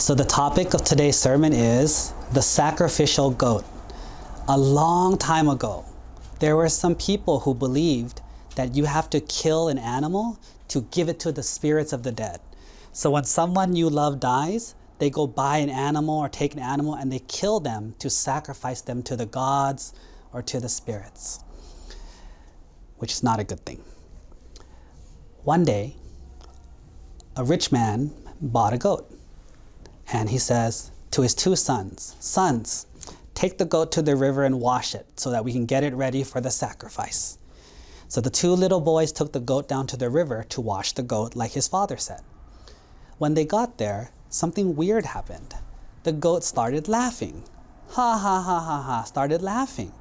So the topic of today's sermon is the sacrificial goat. A long time ago, there were some people who believed that you have to kill an animal to give it to the spirits of the dead. So when someone you love dies, they go buy an animal or take an animal and they kill them to sacrifice them to the gods or to the spirits, which is not a good thing. One day, a rich man bought a goat. And he says to his two sons, "Sons, take the goat to the river and wash it so that we can get it ready for the sacrifice." So the two little boys took the goat down to the river to wash the goat like his father said. When they got there, something weird happened. The goat started laughing. Ha ha ha ha ha, started laughing.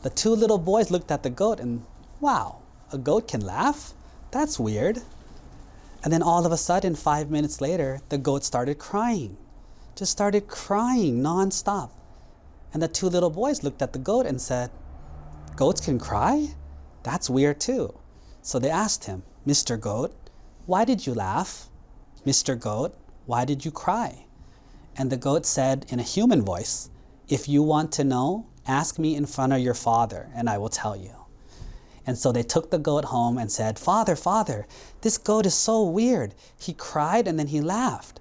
The two little boys looked at the goat and, wow, a goat can laugh? That's weird. And then all of a sudden, 5 minutes later, the goat started crying. Just started crying nonstop. And the two little boys looked at the goat and said, "Goats can cry? That's weird too." So they asked him, "Mr. Goat, why did you laugh? Mr. Goat, why did you cry?" And the goat said in a human voice, "If you want to know, ask me in front of your father and I will tell you." And so they took the goat home and said, "Father, Father, this goat is so weird. He cried and then he laughed."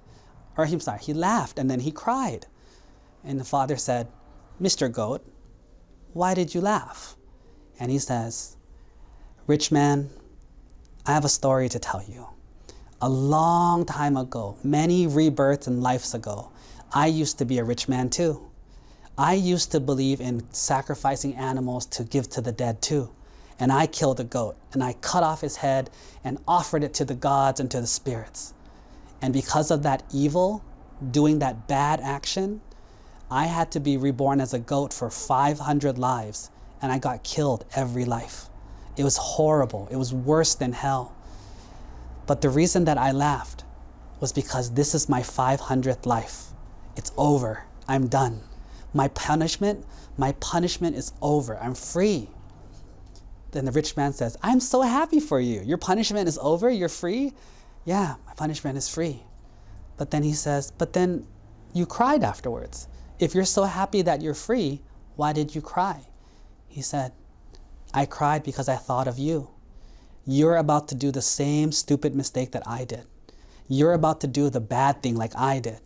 He laughed and then he cried. And the father said, "Mr. Goat, why did you laugh?" And he says, "Rich man, I have a story to tell you. A long time ago, many rebirths and lives ago, I used to be a rich man too. I used to believe in sacrificing animals to give to the dead too. And I killed a goat and I cut off his head and offered it to the gods and to the spirits. And because of that evil, doing that bad action, I had to be reborn as a goat for 500 lives and I got killed every life. It was horrible. It was worse than hell. But the reason that I laughed was because this is my 500th life. It's over. I'm done. My punishment is over. I'm free." Then the rich man says, "I'm so happy for you. Your punishment is over? You're free?" "Yeah, my punishment is free." But then he says, "But then you cried afterwards. If you're so happy that you're free, why did you cry?" He said, "I cried because I thought of you. You're about to do the same stupid mistake that I did. You're about to do the bad thing like I did.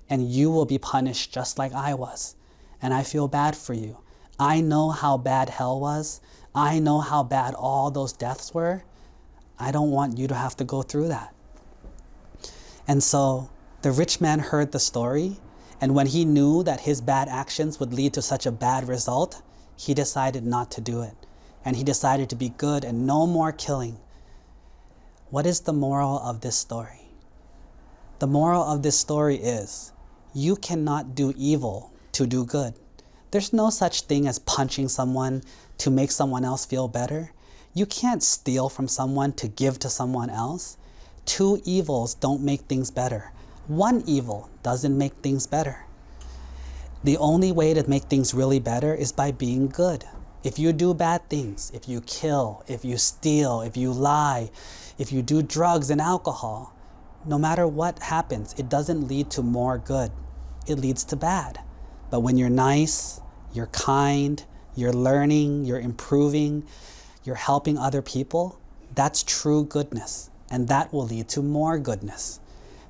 And you will be punished just like I was. And I feel bad for you. I know how bad hell was. I know how bad all those deaths were. I don't want you to have to go through that." And so the rich man heard the story, and when he knew that his bad actions would lead to such a bad result, he decided not to do it. And he decided to be good and no more killing. What is the moral of this story? The moral of this story is, you cannot do evil to do good. There's no such thing as punching someone to make someone else feel better. You can't steal from someone to give to someone else. Two evils don't make things better. One evil doesn't make things better. The only way to make things really better is by being good. If you do bad things, if you kill, if you steal, if you lie, if you do drugs and alcohol, no matter what happens, it doesn't lead to more good. It leads to bad. But when you're nice, you're kind, you're learning, you're improving, you're helping other people, that's true goodness. And that will lead to more goodness.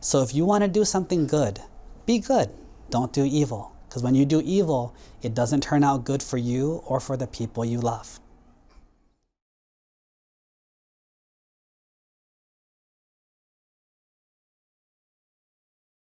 So if you want to do something good, be good. Don't do evil. Because when you do evil, it doesn't turn out good for you or for the people you love.